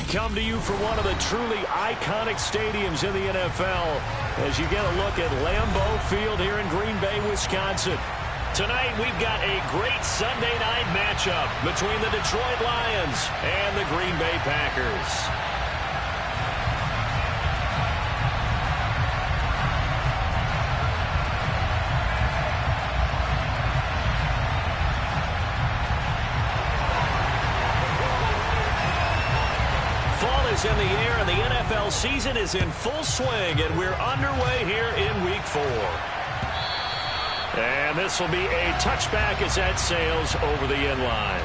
come to you from one of the truly iconic stadiums in the NFL as you get a look at Lambeau Field here in Green Bay, Wisconsin. Tonight, we've got a great Sunday night matchup between the Detroit Lions and the Green Bay Packers. In the air, and the NFL season is in full swing, and we're underway here in Week 4. And this will be a touchback as that sails over the end line.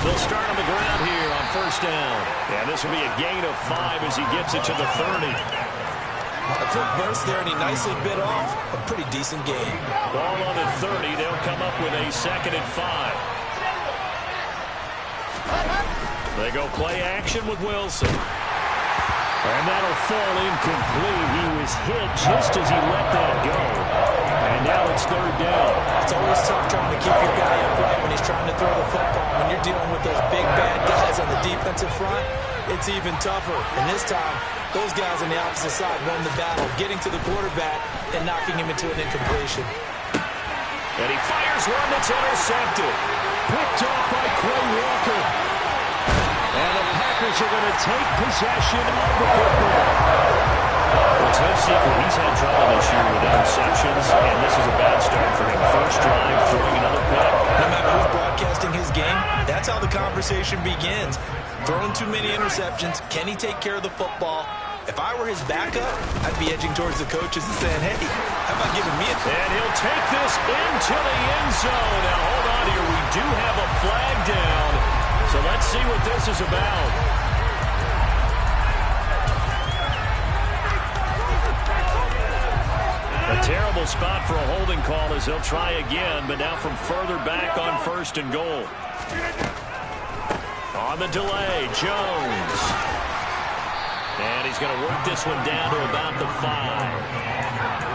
They'll start on the ground here on first down. And this will be a gain of 5 as he gets it to the 30. A quick burst there, and he nicely bit off a pretty decent gain. Ball on the 30. They'll come up with a 2nd and 5. They go play action with Wilson. And that'll fall incomplete. He was hit just as he let that go. And now it's 3rd down. It's always tough trying to keep your guy upright when he's trying to throw the football. When you're dealing with those big, bad guys on the defensive front, it's even tougher. And this time, those guys on the opposite side won the battle, getting to the quarterback and knocking him into an incompletion. And he fires one that's intercepted. Picked off by Quay Walker. And the Packers are going to take possession of the football. It's no secret he's had trouble this year with interceptions, and this is a bad start for him. First drive, throwing another pick. No matter who's broadcasting his game, that's how the conversation begins. Throwing too many interceptions. Can he take care of the football? If I were his backup, I'd be edging towards the coaches and saying, hey, how about giving me a... And he'll take this into the end zone. Now, hold on here. We do have a flag down. So let's see what this is about. A terrible spot for a holding call as they'll try again, but now from further back on 1st and goal. On the delay, Jones. And he's going to work this one down to about the 5.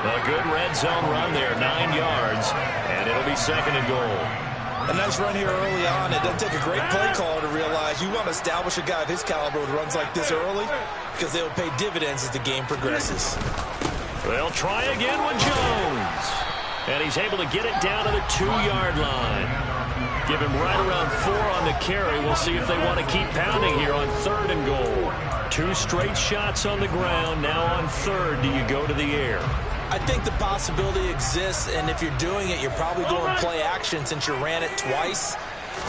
A good red zone run there, 9 yards, and it'll be 2nd and goal. A nice run here early on. It doesn't take a great play caller to realize you want to establish a guy of his caliber with runs like this early because they'll pay dividends as the game progresses. They'll try again with Jones. And he's able to get it down to the 2-yard line. Give him right around 4 on the carry. We'll see if they want to keep pounding here on 3rd and goal. 2 straight shots on the ground. Now on 3rd, do you go to the air? I think the possibility exists, and if you're doing it, you're probably going play action since you ran it twice.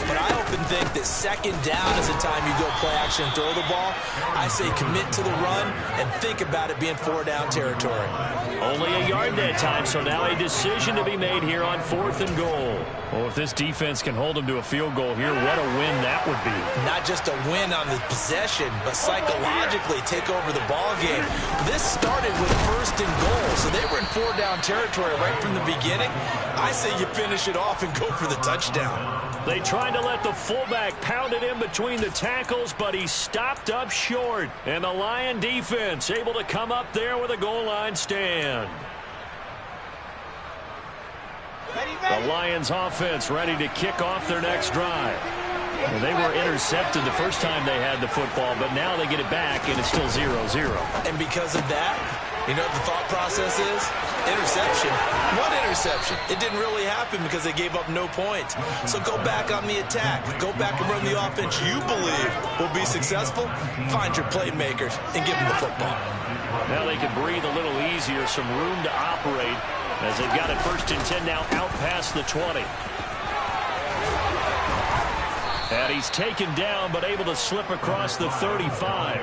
But I often think that 2nd down is the time you go play action and throw the ball. I say commit to the run and think about it being 4-down territory. Only a yard that time, so now a decision to be made here on 4th and goal. Well, if this defense can hold them to a field goal here, what a win that would be. Not just a win on the possession, but psychologically take over the ball game. This started with 1st and goal, so they were in 4-down territory right from the beginning. I say you finish it off and go for the touchdown. They tried to let the fullback pound it in between the tackles, but he stopped up short. And the Lion defense able to come up there with a goal line stand. The Lions offense ready to kick off their next drive. And they were intercepted the first time they had the football, but now they get it back, and it's still 0-0. And because of that, you know what the thought process is? Interception. What interception? It didn't really happen because they gave up no points. So go back on the attack. Go back and run the offense you believe will be successful. Find your playmakers and give them the football. Now they can breathe a little easier, some room to operate as they've got it 1st and 10 now out past the 20. And he's taken down but able to slip across the 35.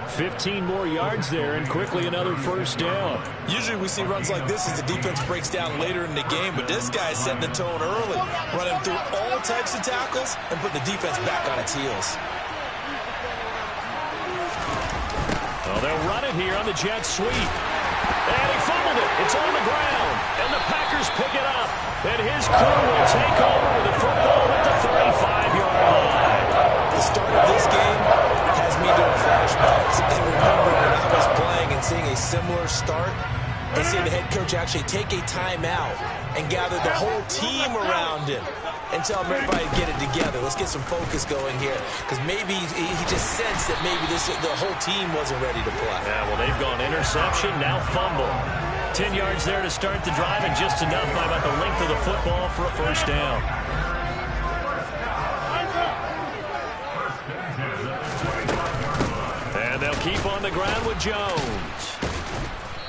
15 more yards there and quickly another 1st down. Usually we see runs like this as the defense breaks down later in the game, but this guy's setting the tone early, running through all types of tackles and putting the defense back on its heels. Well, they'll run it here on the jet sweep. And he fumbled it. It's on the ground. And the Packers pick it up. And his crew will take over with the football at the 35. start of this game has me doing flashbacks. And remembering when I was playing and seeing a similar start and seeing the head coach actually take a timeout and gather the whole team around him and tell everybody to get it together. Let's get some focus going here, because maybe he just sensed that maybe the whole team wasn't ready to play. Yeah, well, they've gone interception, now fumble. 10 yards there to start the drive, and just enough by about the length of the football for a first down. And they'll keep on the ground with Jones.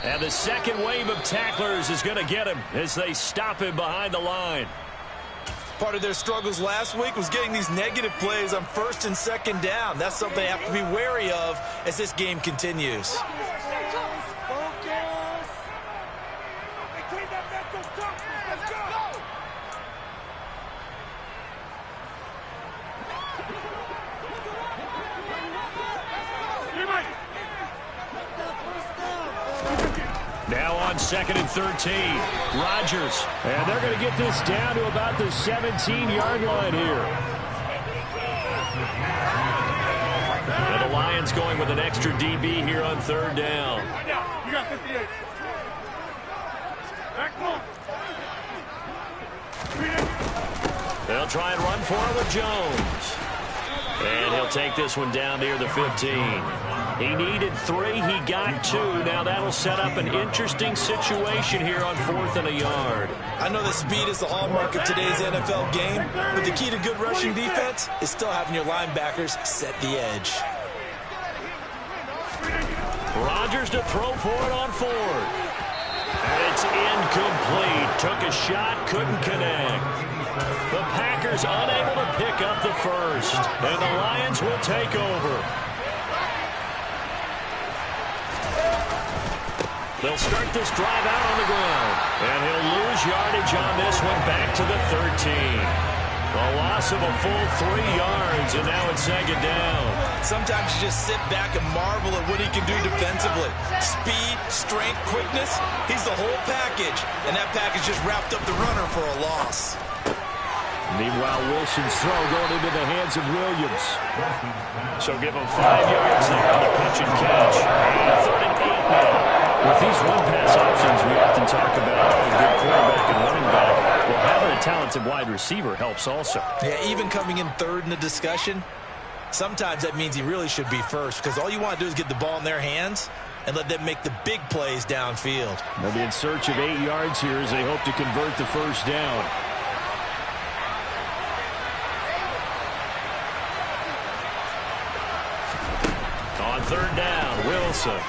And the second wave of tacklers is going to get him as they stop him behind the line. Part of their struggles last week was getting these negative plays on first and second down. That's something they have to be wary of as this game continues. Now on 2nd and 13, Rodgers. And they're going to get this down to about the 17-yard line here. And the Lions going with an extra DB here on 3rd down. You got 58. They'll try and run for it with Jones. And he'll take this one down near the 15. He needed 3. He got 2. Now that'll set up an interesting situation here on 4th and a yard. I know that speed is the hallmark of today's NFL game, but the key to good rushing defense is still having your linebackers set the edge. Rodgers to throw for it on 4th. And it's incomplete. Took a shot, couldn't connect. The Packers unable to pick up the first. And the Lions will take over. They'll start this drive out on the ground. And he'll lose yardage on this one back to the 13. A loss of a full 3 yards, and now it's 2nd down. Sometimes you just sit back and marvel at what he can do defensively. Speed, strength, quickness, he's the whole package. And that package just wrapped up the runner for a loss. Meanwhile, Wilson's throw going into the hands of Williams. So give him 5 yards there on the pitch and catch. And 3rd and 8 now. With these run-pass options, we often talk about a good quarterback and running back. Well, having a talented wide receiver helps also. Yeah, even coming in 3rd in the discussion, sometimes that means he really should be first, because all you want to do is get the ball in their hands and let them make the big plays downfield. They'll be in search of 8 yards here as they hope to convert the first down. On 3rd down, Wilson.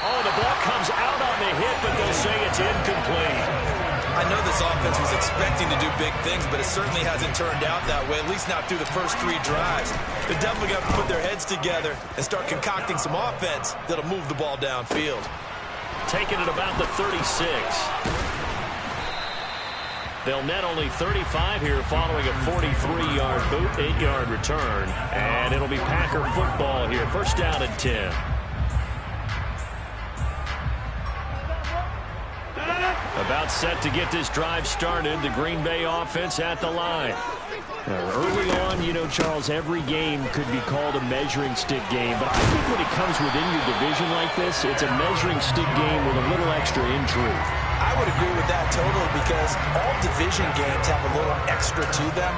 Oh, the ball comes out on the hit, but they'll say it's incomplete. I know this offense was expecting to do big things, but it certainly hasn't turned out that way, at least not through the first 3 drives. They're definitely going to put their heads together and start concocting some offense that'll move the ball downfield. Taking it about the 36. They'll net only 35 here following a 43-yard boot, 8-yard return. And it'll be Packer football here. First down and 10. About set to get this drive started. The Green Bay offense at the line. Early on, you know, Charles, every game could be called a measuring stick game. But I think when it comes within your division like this, it's a measuring stick game with a little extra intrigue. I would agree with that totally, because all division games have a little extra to them.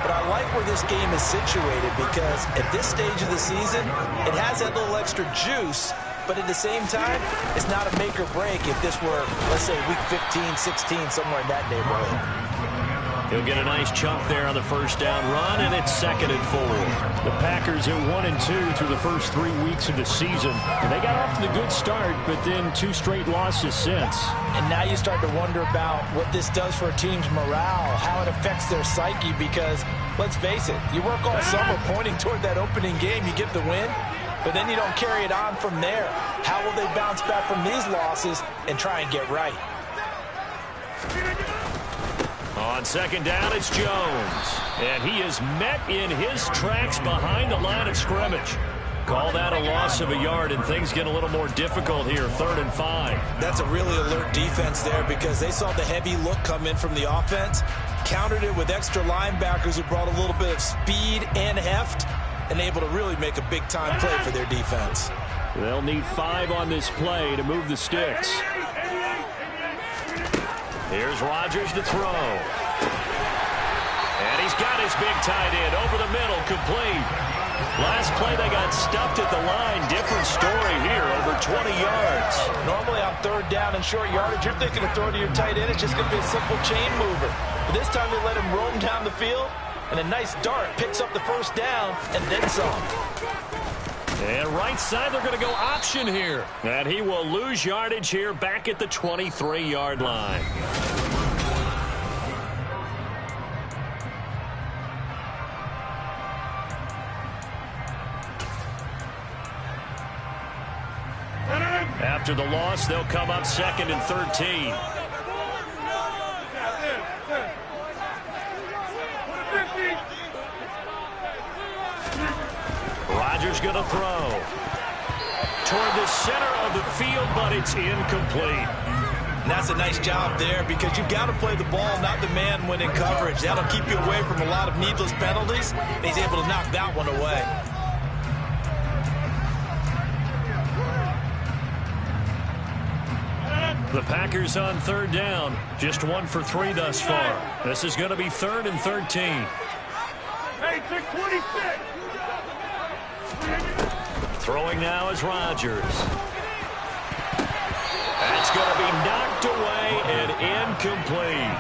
But I like where this game is situated, because at this stage of the season, it has that little extra juice. But at the same time, it's not a make or break if this were, let's say, week 15, 16, somewhere in that neighborhood. He'll get a nice chunk there on the first down run, and it's 2nd and 4. The Packers at 1-2 through the first 3 weeks of the season. And they got off to the good start, but then 2 straight losses since. And now you start to wonder about what this does for a team's morale, how it affects their psyche, because, let's face it, you work all summer pointing toward that opening game, you get the win, but then you don't carry it on from there. How will they bounce back from these losses and try and get right? On 2nd down, it's Jones. And he is met in his tracks behind the line of scrimmage. Call that a loss of a yard, and things get a little more difficult here, 3rd and 5. That's a really alert defense there because they saw the heavy look come in from the offense, countered it with extra linebackers who brought a little bit of speed and heft, and able to really make a big-time play for their defense. They'll need 5 on this play to move the sticks. Here's Rodgers to throw. And he's got his big tight end over the middle, complete. Last play, they got stuffed at the line. Different story here, over 20 yards. Normally on 3rd down and short yardage, you're thinking to throw to your tight end. It's just going to be a simple chain mover. But this time they let him roam down the field, and a nice dart picks up the 1st down and then some. And right side, they're going to go option here. And he will lose yardage here back at the 23-yard line. After the loss, they'll come up 2nd and 13. Rodgers going to throw toward the center of the field, but it's incomplete. And that's a nice job there because you've got to play the ball, not the man when in coverage. That'll keep you away from a lot of needless penalties, and he's able to knock that one away. The Packers on 3rd down. Just 1 for 3 thus far. This is going to be 3rd and 13. Hey, 626. Throwing now is Rodgers. That's going to be knocked away and incomplete.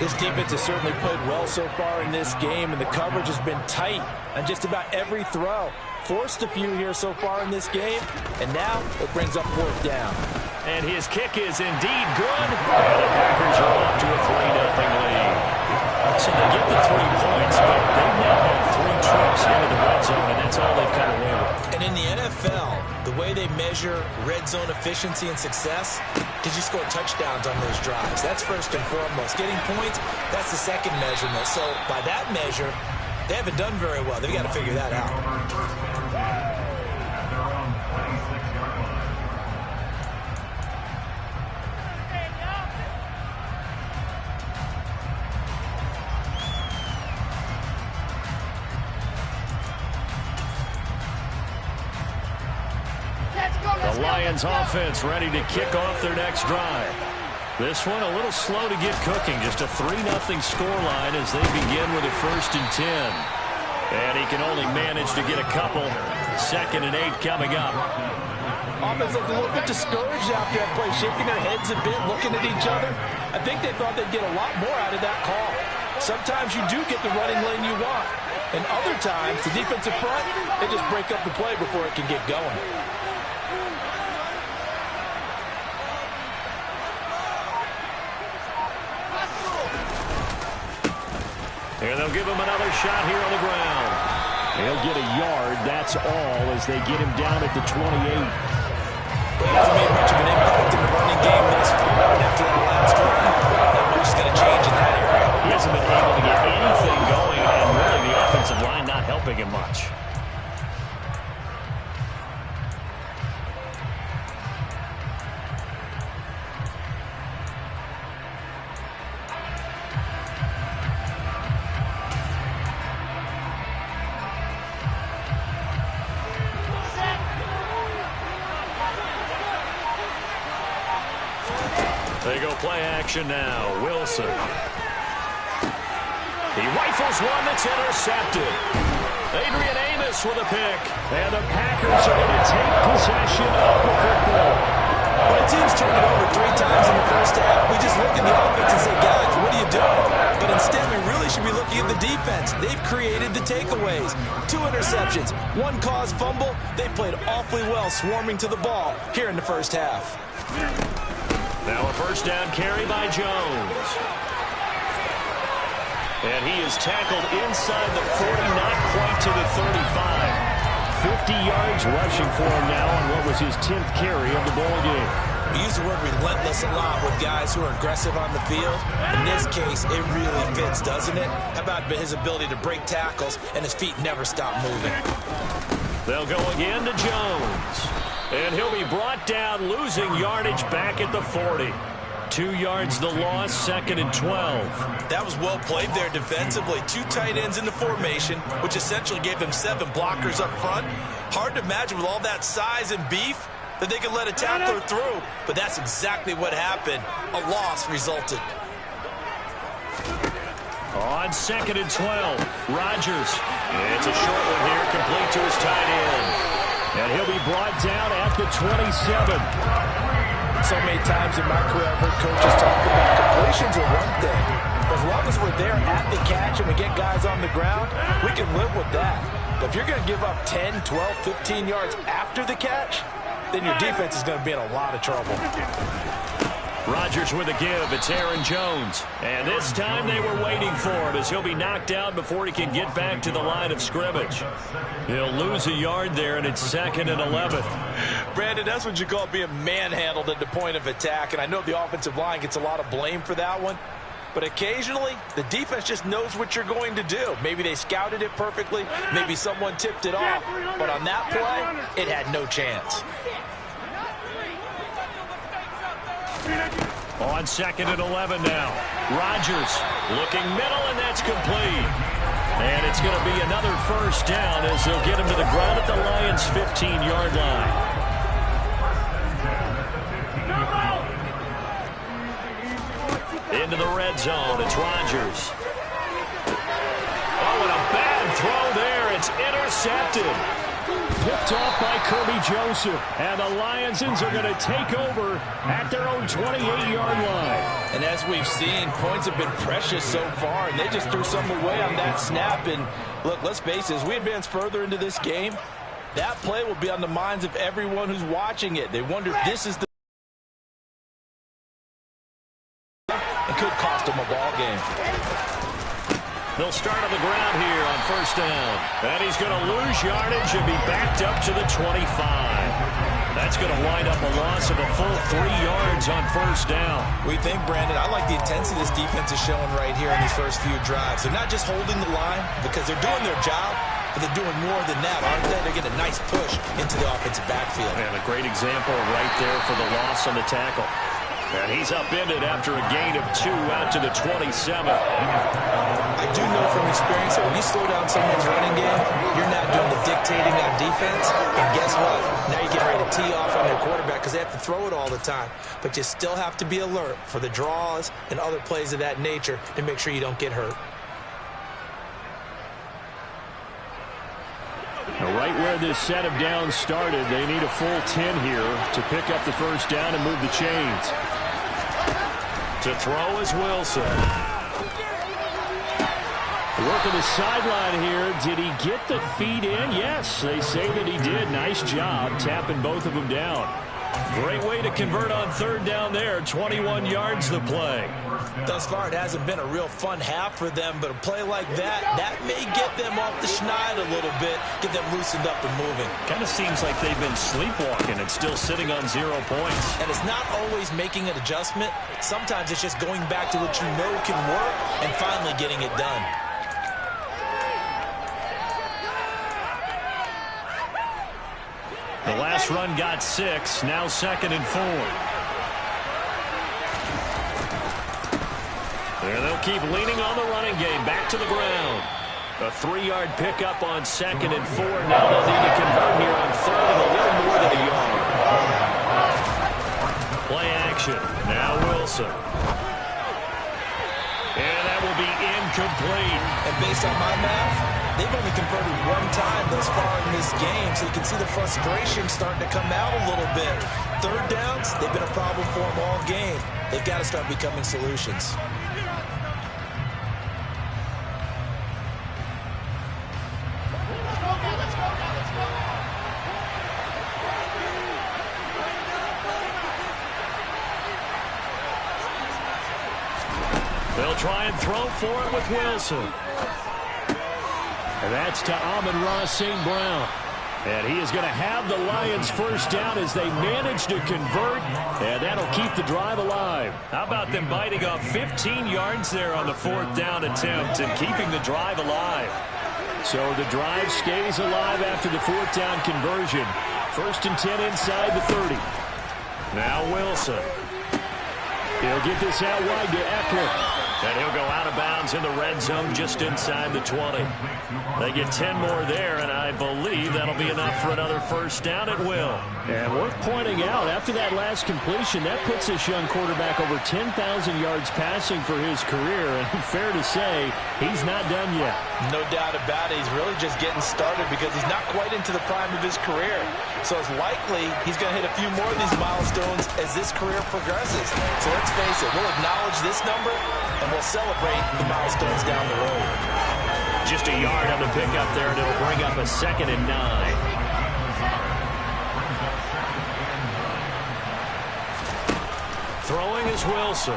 This defense has certainly played well so far in this game, and the coverage has been tight on just about every throw. Forced a few here so far in this game, and now it brings up 4th down. And his kick is indeed good. And the Packers are off to a 3-0 lead. So they get the 3 points, but they've now had 3 trips into the red zone, and that's all they've come away with. And in the NFL, the way they measure red zone efficiency and success, did you score touchdowns on those drives? That's first and foremost. Getting points, that's the second measurement. So by that measure, they haven't done very well. They've got to figure that out. The Lions offense ready to kick off their next drive. This one a little slow to get cooking. Just a 3-0 scoreline as they begin with a 1st and 10. And he can only manage to get a couple. 2nd and 8 coming up. Offense looked a little bit discouraged after that play, shaking their heads a bit, looking at each other. I think they thought they'd get a lot more out of that call. Sometimes you do get the running lane you want. And other times, the defensive front, they just break up the play before it can get going. And they'll give him another shot here on the ground. He'll get a yard, that's all, as they get him down at the 28. He hasn't made much of an impact in the running game thus far, and after that last run, not much is going to change in that area. He hasn't been able to get anything going, and really the offensive line not helping him much. They go play action now. Wilson. He rifles one that's intercepted. Adrian Amos with a pick. And the Packers are going to take possession of the football. When a team's turned it over 3 times in the first half, we just look at the offense and say, guys, what are you doing? But instead, we really should be looking at the defense. They've created the takeaways. 2 interceptions, 1 caused fumble. They played awfully well swarming to the ball here in the first half. Now a first down carry by Jones. And he is tackled inside the 40, not quite to the 35. 50 yards rushing for him now on what was his 10th carry of the ball game. We use the word relentless a lot with guys who are aggressive on the field. In this case, it really fits, doesn't it? How about his ability to break tackles and his feet never stop moving? They'll go again to Jones. And he'll be brought down, losing yardage back at the 40. 2 yards the loss, 2nd and 12. That was well played there defensively. 2 tight ends in the formation, which essentially gave them 7 blockers up front. Hard to imagine with all that size and beef that they could let a tackler through, but that's exactly what happened. A loss resulted. On 2nd and 12, Rodgers. It's a short one here, complete to his tight end. And he'll be brought down at the 27. So many times in my career, I've heard coaches talk about completions are one thing. But as long as we're there at the catch and we get guys on the ground, we can live with that. But if you're going to give up 10, 12, 15 yards after the catch, then your defense is going to be in a lot of trouble. Rodgers with a give. It's Aaron Jones. And this time they were waiting for him as he'll be knocked down before he can get back to the line of scrimmage. He'll lose a yard there, and it's 2nd and 11. Brandon, that's what you call being manhandled at the point of attack. And I know the offensive line gets a lot of blame for that one. But occasionally, the defense just knows what you're going to do. Maybe they scouted it perfectly. Maybe someone tipped it off. But on that play, it had no chance. On 2nd and 11 now. Rodgers looking middle, and that's complete. And it's going to be another first down as they'll get him to the ground at the Lions' 15-yard line. Into the red zone. It's Rodgers. Oh, and a bad throw there. It's intercepted. Picked off by Kirby Joseph. And the Lionsons are going to take over at their own 28-yard line. And as we've seen, points have been precious so far, and they just threw some away on that snap. And look, let's face it, as we advance further into this game, that play will be on the minds of everyone who's watching it. They wonder if this is the... It could cost them a ball game. They'll start on the ground here on first down. And he's going to lose yardage and be backed up to the 25. That's going to wind up a loss of a full 3 yards on first down. We think, Brandon, I like the intensity this defense is showing right here in these first few drives. They're not just holding the line because they're doing their job, but they're doing more than that, aren't they? They're getting a nice push into the offensive backfield. And a great example right there for the loss on the tackle. And he's upended after a gain of 2 out to the 27. I do know from experience that when you slow down someone's running game, you're not doing the dictating on defense. And guess what? Now you're getting ready to tee off on their quarterback because they have to throw it all the time. But you still have to be alert for the draws and other plays of that nature to make sure you don't get hurt. Now, right where this set of downs started, they need a full 10 here to pick up the first down and move the chains. To throw is Wilson. Work on the sideline here. Did he get the feet in? Yes, they say that he did. Nice job tapping both of them down. Great way to convert on third down there. 21 yards the play. Thus far, it hasn't been a real fun half for them, but a play like that may get them off the schneid a little bit, get them loosened up and moving. Kind of seems like they've been sleepwalking and still sitting on 0 points. And it's not always making an adjustment. Sometimes it's just going back to what you know can work and finally getting it done. The last run got 6, now 2nd and 4. And they'll keep leaning on the running game. Back to the ground. A 3-yard pickup on 2nd and 4. Now they'll need to convert here on 3rd and a little more than a yard. Play action. Now Wilson. And that will be incomplete. And based on my math, they've only converted 1 time thus far in this game, so you can see the frustration starting to come out a little bit. Third downs, they've been a problem for them all game. They've got to start becoming solutions. They'll try and throw for it with Wilson. And that's to Amon-Ra St. Brown. And he is going to have the Lions first down as they manage to convert. And that'll keep the drive alive. How about them biting off 15 yards there on the 4th down attempt and keeping the drive alive? So the drive stays alive after the fourth down conversion. 1st and 10 inside the 30. Now Wilson. He'll get this out wide to Eckler. And he'll go out of bounds in the red zone just inside the 20. They get 10 more there, and I believe that'll be enough for another first down at will. And worth pointing out, after that last completion, that puts this young quarterback over 10,000 yards passing for his career. And fair to say, he's not done yet. No doubt about it. He's really just getting started because he's not quite into the prime of his career. So it's likely he's going to hit a few more of these milestones as this career progresses. So let's face it, we'll acknowledge this number and we'll celebrate the milestones down the road. Just a yard on the pickup there, and it'll bring up a 2nd and 9. Throwing is Wilson.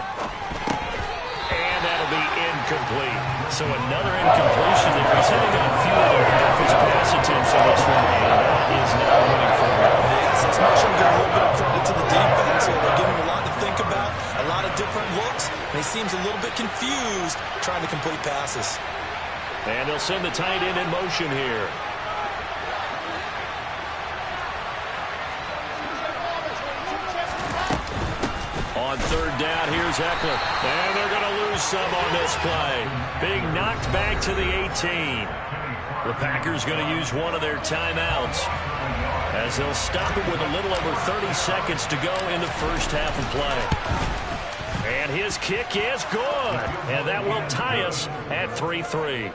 And that'll be incomplete. So another incompletion that was hitting on fewer than half his pass attempts in this one. And that is not winning for him. Yes, it's much of a little bit of credit to the defense. They're giving him a lot to think about, a lot of different looks, and he seems a little bit confused trying to complete passes. And they'll send the tight end in motion here. On 3rd down, here's Eckler. And they're going to lose some on this play. Being knocked back to the 18. The Packers going to use one of their timeouts as they'll stop it with a little over 30 seconds to go in the first half of play. And his kick is good. And that will tie us at 3-3.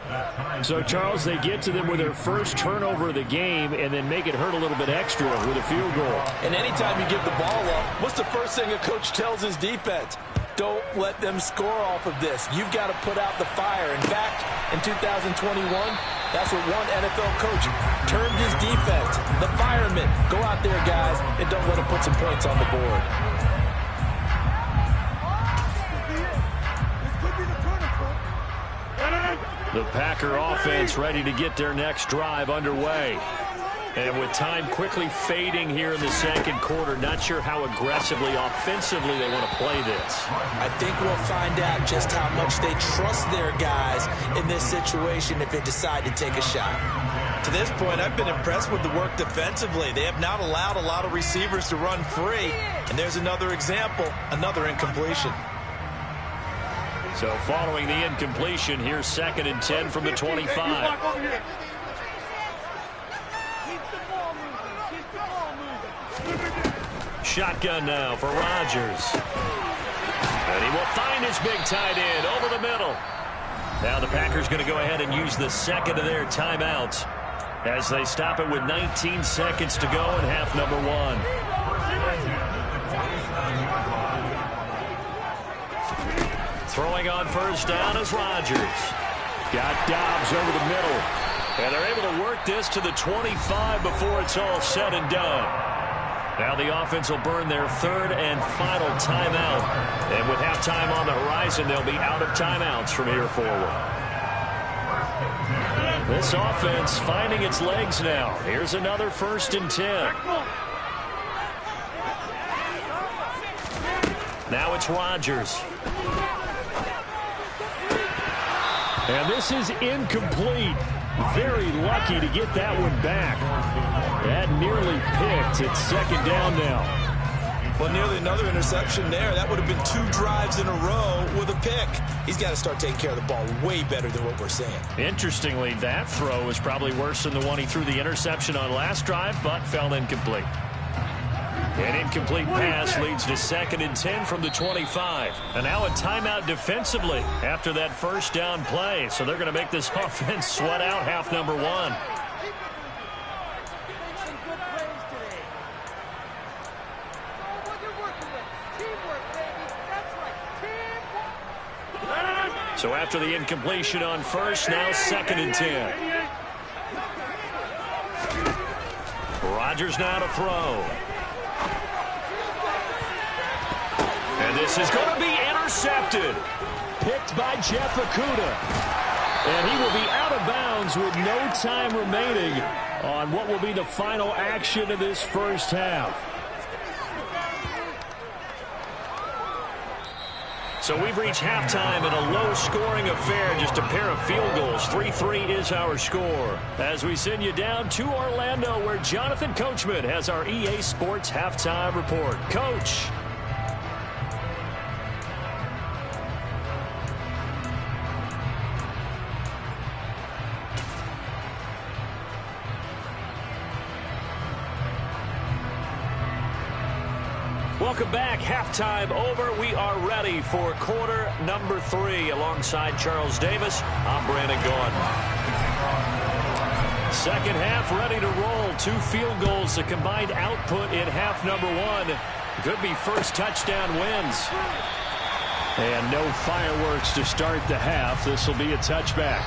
So, Charles, they get to them with their first turnover of the game and then make it hurt a little bit extra with a field goal. And anytime you give the ball up, what's the first thing a coach tells his defense? Don't let them score off of this. You've got to put out the fire. In fact, in 2021, that's what one NFL coach termed his defense. The firemen. Go out there, guys, and don't let them put some points on the board. The Packer offense ready to get their next drive underway. And with time quickly fading here in the second quarter, not sure how aggressively, offensively they want to play this. I think we'll find out just how much they trust their guys in this situation if they decide to take a shot. To this point, I've been impressed with the work defensively. They have not allowed a lot of receivers to run free. And there's another example, another incompletion. So following the incompletion, here's 2nd and 10 from the 25. Shotgun now for Rodgers. And he will find his big tight end over the middle. Now the Packers going to go ahead and use the second of their timeouts as they stop it with 19 seconds to go in half number 1. Throwing on first down is Rodgers. Got Dobbs over the middle. And they're able to work this to the 25 before it's all said and done. Now the offense will burn their 3rd and final timeout. And with halftime on the horizon, they'll be out of timeouts from here forward. This offense finding its legs now. Here's another 1st and 10. Now it's Rodgers. And this is incomplete. Very lucky to get that one back. That nearly picked. It's 2nd down now. Well, nearly another interception there. That would have been 2 drives in a row with a pick. He's got to start taking care of the ball way better than what we're saying. Interestingly, that throw was probably worse than the one he threw the interception on last drive, but fell incomplete. An incomplete pass leads to 2nd and 10 from the 25. And now a timeout defensively after that first down play. So they're going to make this offense sweat out half number 1. So after the incompletion on first, now 2nd and 10. Rodgers now to throw. And this is going to be intercepted. Picked by Jeff Okudah. And he will be out of bounds with no time remaining on what will be the final action of this first half. So we've reached halftime in a low-scoring affair, just a pair of field goals. 3-3 is our score. As we send you down to Orlando, where Jonathan Coachman has our EA Sports halftime report. Coach. Welcome back. Halftime over. We are ready for quarter number 3. Alongside Charles Davis, I'm Brandon Gaughan. Second half ready to roll. 2 field goals, the combined output in half number 1. Could be first touchdown wins. And no fireworks to start the half. This will be a touchback.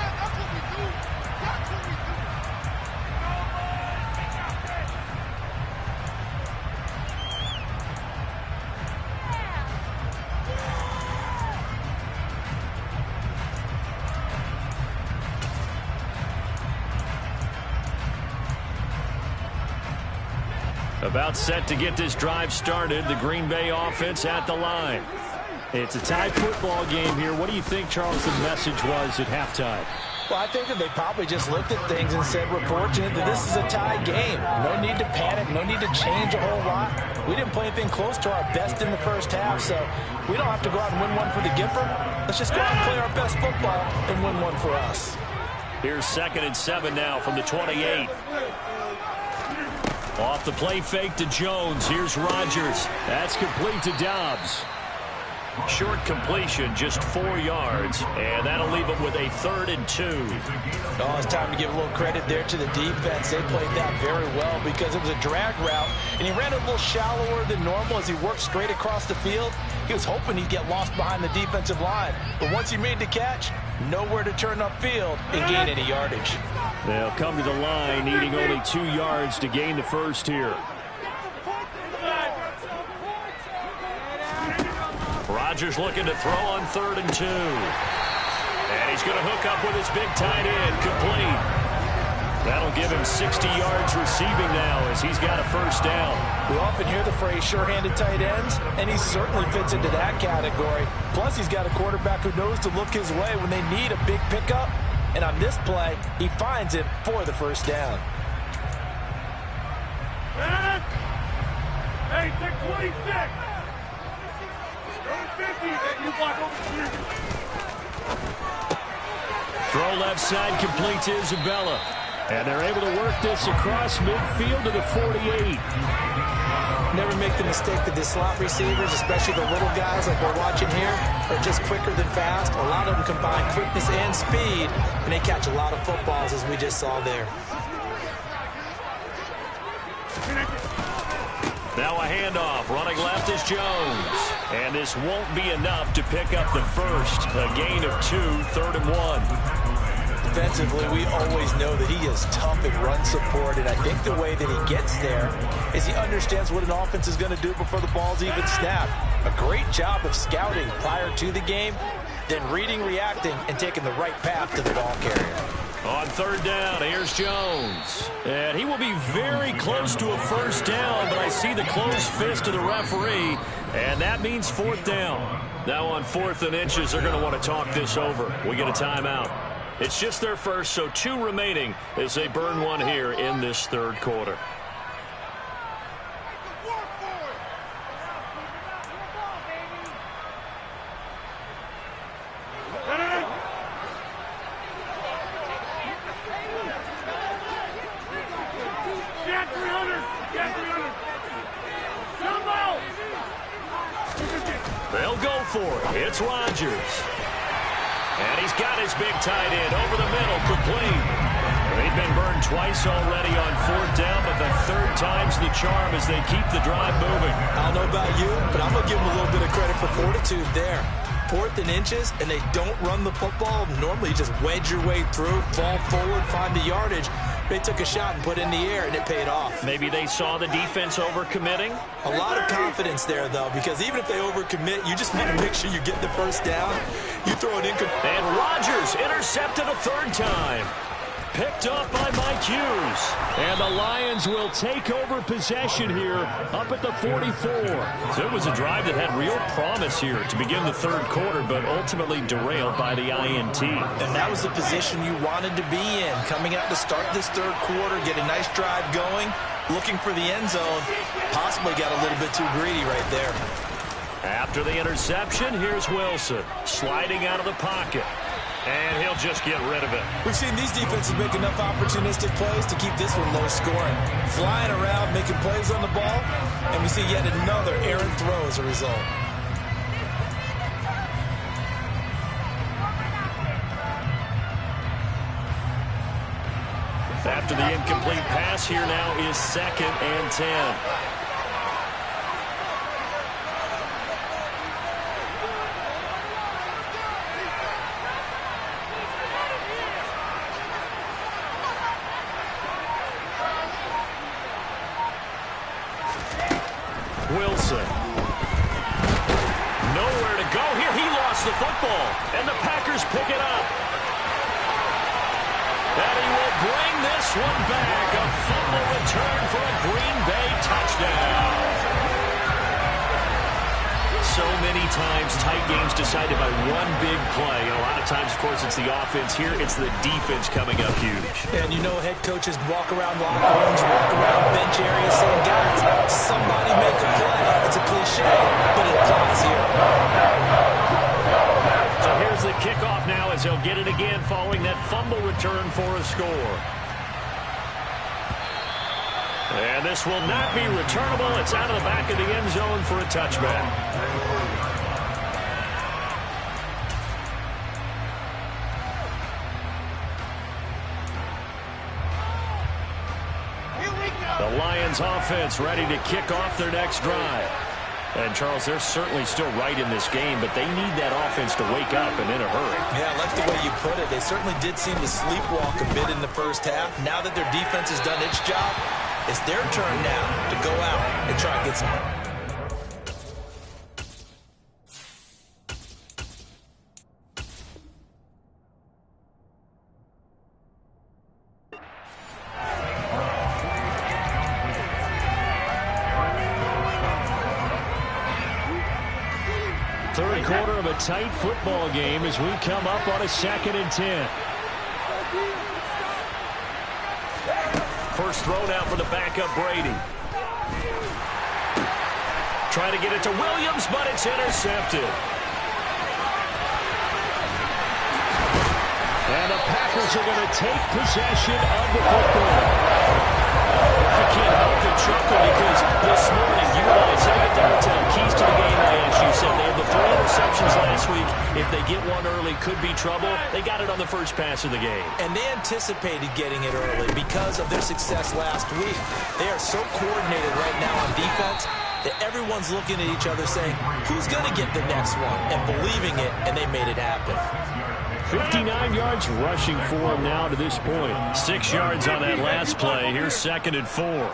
About set to get this drive started. The Green Bay offense at the line. It's a tied football game here. What do you think, Charles, the message was at halftime? Well, I think that they probably just looked at things and said, we're fortunate that this is a tie game. No need to panic. No need to change a whole lot. We didn't play anything close to our best in the first half, so we don't have to go out and win one for the Gipper. Let's just go out and play our best football and win one for us. Here's 2nd and 7 now from the 28. Off the play fake to Jones. Here's Rodgers. That's complete to Dobbs. Short completion, just 4 yards. And that'll leave him with a 3rd and 2. Oh, it's time to give a little credit there to the defense. They played that very well because it was a drag route. And he ran a little shallower than normal as he worked straight across the field. He was hoping he'd get lost behind the defensive line. But once he made the catch, nowhere to turn upfield and gain any yardage. They'll come to the line, needing only 2 yards to gain the first here. Rodgers looking to throw on 3rd and 2. And he's going to hook up with his big tight end, complete. That'll give him 60 yards receiving now as he's got a first down. We often hear the phrase sure-handed tight ends, and he certainly fits into that category. Plus, he's got a quarterback who knows to look his way when they need a big pickup. And on this play, he finds it for the first down. Hey, take 26. Throw left side, complete to Isabella. And they're able to work this across midfield to the 48. Never make the mistake that the slot receivers, especially the little guys like we're watching here, are just quicker than fast. A lot of them combine quickness and speed, and they catch a lot of footballs, as we just saw there. Now a handoff. Running left is Jones. And this won't be enough to pick up the first. A gain of 2, 3rd and 1. Defensively, we always know that he is tough in run support, and I think the way that he gets there is he understands what an offense is going to do before the ball's even snapped. A great job of scouting prior to the game, then reading, reacting, and taking the right path to the ball carrier. On 3rd down, here's Jones. And he will be very close to a first down, but I see the closed fist of the referee, and that means 4th down. Now on 4th and inches, they're going to want to talk this over. We get a timeout. It's just their first, so 2 remaining as they burn one here in this 3rd quarter. They'll go for it. It's Rodgers. And he's got his big tight end over the middle, complete. They've been burned twice already on 4th down, but the 3rd time's the charm as they keep the drive moving. I don't know about you, but I'm going to give them a little bit of credit for fortitude there. 4th and inches, and they don't run the football. Normally, you just wedge your way through, fall forward, find the yardage. They took a shot and put it in the air, and it paid off. Maybe they saw the defense overcommitting. A lot of confidence there, though, because even if they overcommit, you just want to make sure you get the first down. You throw it in. And Rodgers intercepted a 3rd time. Picked off by Mike Hughes. And the Lions will take over possession here up at the 44. So it was a drive that had real promise here to begin the third quarter, but ultimately derailed by the INT. And that was the position you wanted to be in. Coming out to start this third quarter, get a nice drive going, looking for the end zone. Possibly got a little bit too greedy right there. After the interception, here's Wilson sliding out of the pocket. And he'll just get rid of it. We've seen these defenses make enough opportunistic plays to keep this one low scoring. Flying around, making plays on the ball, and we see yet another errant throw as a result. After the incomplete pass, here now is 2nd and 10. Wilson. Nowhere to go here. He lost the football. And the Packers pick it up. And he will bring this one back. A fumble return for a Green Bay touchdown. So many times tight games decided by one big play. And a lot of times, of course, it's the offense. Here, it's the defense coming up huge. And you know head coaches walk around locker rooms, walk around bench areas saying, guys, somebody make a play. It's a cliche, but it applies here. So here's the kickoff now as he'll get it again following that fumble return for a score. And this will not be returnable. It's out of the back of the end zone for a touchback. The Lions offense ready to kick off their next drive. And, Charles, they're certainly still right in this game, but they need that offense to wake up and in a hurry. Yeah, I like the way you put it. They certainly did seem to sleepwalk a bit in the first half. Now that their defense has done its job, it's their turn now to go out and try and get some. Third quarter of a tight football game as we come up on a 2nd and 10. First throw down for the backup Brady. Trying to get it to Williams, but it's intercepted. And the Packers are going to take possession of the football. I can't help but chuckle because this morning you and I said at the hotel, keys to the game, as you said, they had the 3 interceptions last week. If they get one early, could be trouble. They got it on the first pass of the game. And they anticipated getting it early because of their success last week. They are so coordinated right now on defense that everyone's looking at each other saying, who's going to get the next one? And believing it, and they made it happen. 59 yards rushing for him now to this point. 6 yards on that last play. Here's 2nd and 4.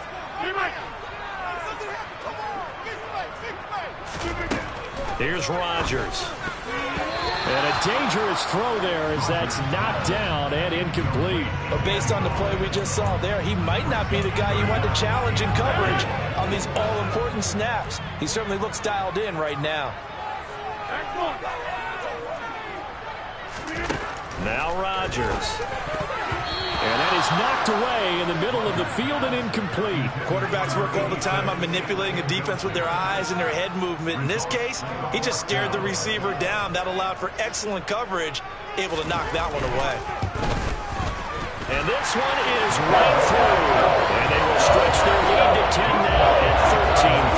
Here's Rodgers. And a dangerous throw there as that's knocked down and incomplete. But based on the play we just saw there, he might not be the guy you want to challenge in coverage on these all-important snaps. He certainly looks dialed in right now. Now Rodgers. And that is knocked away in the middle of the field and incomplete. Quarterbacks work all the time on manipulating a defense with their eyes and their head movement. In this case, he just stared the receiver down. That allowed for excellent coverage, able to knock that one away. And this one is right through. And they will stretch their lead to 10 now at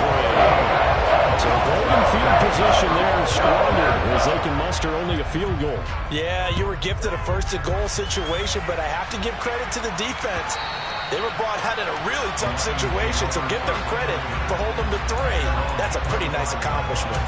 13-3. So golden field position there squandered as they can muster only a field goal. Yeah, you were gifted a first-and-goal situation, but I have to give credit to the defense. They were brought out in a really tough situation, so give them credit for holding them to 3. That's a pretty nice accomplishment.